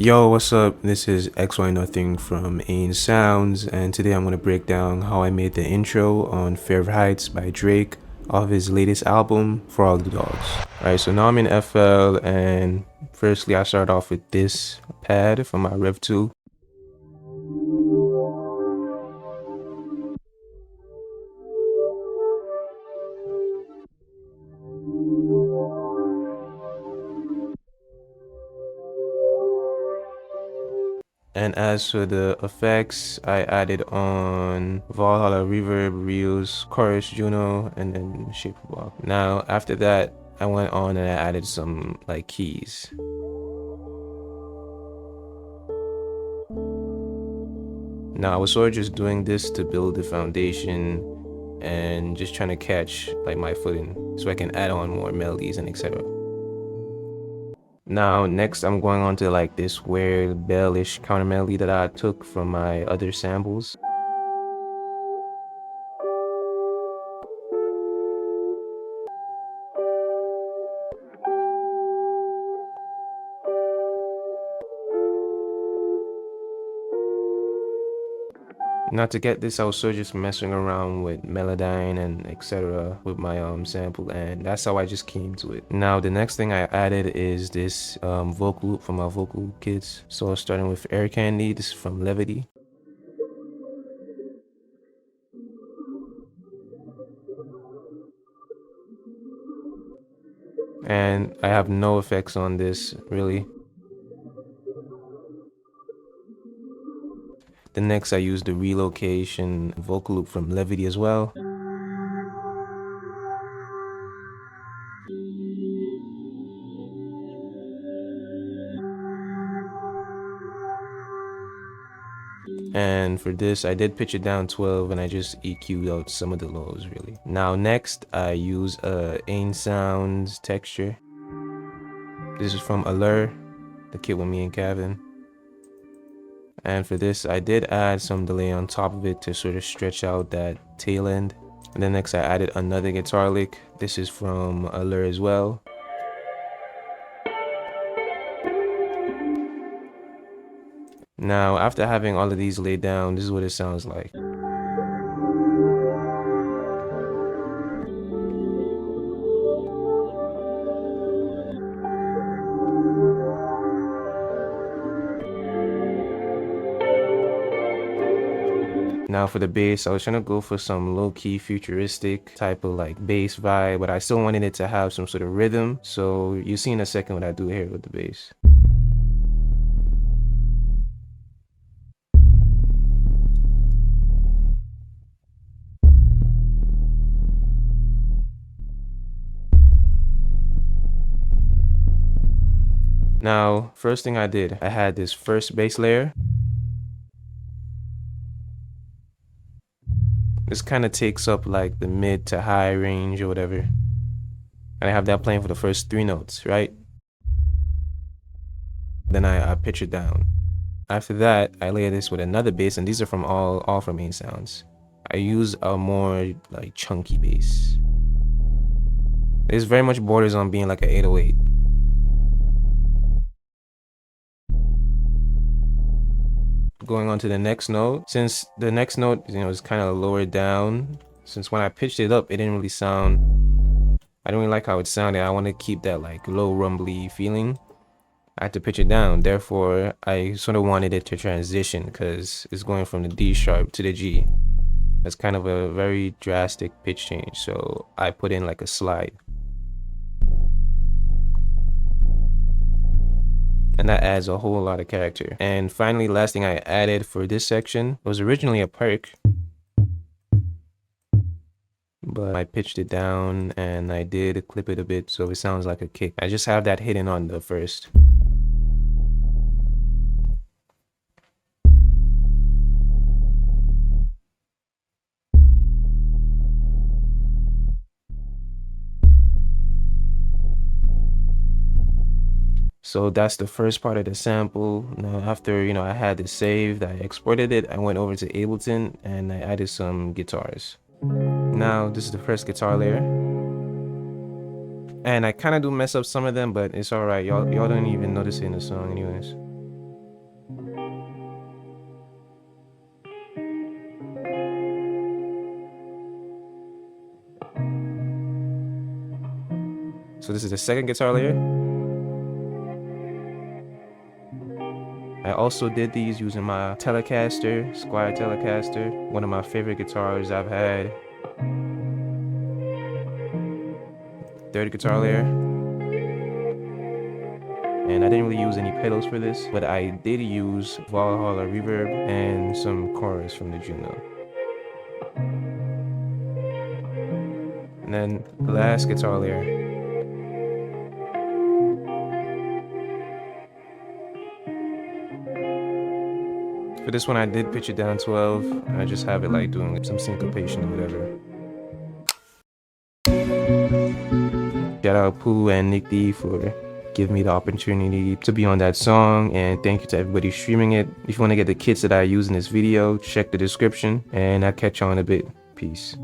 Yo, what's up? This is Xynothing from Ain Sounds, and today I'm going to break down how I made the intro on Fair Heights by Drake off his latest album, For All the Dogs. Alright, so now I'm in FL, and firstly I start off with this pad from my Rev 2. And as for the effects, I added on Valhalla, Reverb, Reels, Chorus, Juno, and then Shape of Walk. Now, after that, I went on and I added some like keys. Now, I was sort of just doing this to build the foundation and just trying to catch like my footing so I can add on more melodies and etc. Now, next I'm going on to like this weird bellish counter melody that I took from my other samples. Now to get this, I was sort of just messing around with Melodyne and etc. with my sample, and that's how I just came to it. Now the next thing I added is this vocal loop from my vocal kits. So starting with Air Candy, this is from Levity. And I have no effects on this really. The next I used the relocation vocal loop from Levity as well. And for this, I did pitch it down 12 and I just EQ'd out some of the lows really. Now next, I use Ain Sounds texture. This is from Allure, the kit with me and Kevin. And for this, I did add some delay on top of it to sort of stretch out that tail end. And then next I added another guitar lick. This is from Allure as well. Now, after having all of these laid down, this is what it sounds like. Now for the bass, I was trying to go for some low-key futuristic type of like bass vibe, but I still wanted it to have some sort of rhythm. So you'll see in a second what I do here with the bass. Now, first thing I did, I had this first bass layer. This kind of takes up like the mid to high range or whatever. And I have that playing for the first 3 notes, right? Then I pitch it down. After that, I layer this with another bass, and these are from all from Ain Sounds. I use a more like chunky bass. This very much borders on being like an 808. Going on to the next note, since the next note is kind of lower down, since when I pitched it up it didn't really sound, I didn't really like how it sounded. I want to keep that like low rumbly feeling. I had to pitch it down, therefore I sort of wanted it to transition because it's going from the D sharp to the G. That's kind of a very drastic pitch change, so I put in like a slide. And that adds a whole lot of character. And finally, last thing I added for this section was originally a perk, but I pitched it down and I did clip it a bit so it sounds like a kick. I just have that hidden on the first. So that's the first part of the sample. Now after I had this saved, I exported it, I went over to Ableton and I added some guitars. Now this is the first guitar layer. And I kind of do mess up some of them, but it's alright. Y'all don't even notice it in the song anyways. So this is the second guitar layer. I also did these using my Telecaster, Squire Telecaster, one of my favorite guitars I've had. Third guitar layer. And I didn't really use any pedals for this, but I did use Valhalla reverb and some chorus from the Juno. And then the last guitar layer. For this one, I did pitch it down 12. I just have it like doing some syncopation or whatever. Shout out Pooh and Nick D for giving me the opportunity to be on that song, and thank you to everybody streaming it. If you want to get the kits that I use in this video, check the description, and I'll catch you on a bit. Peace.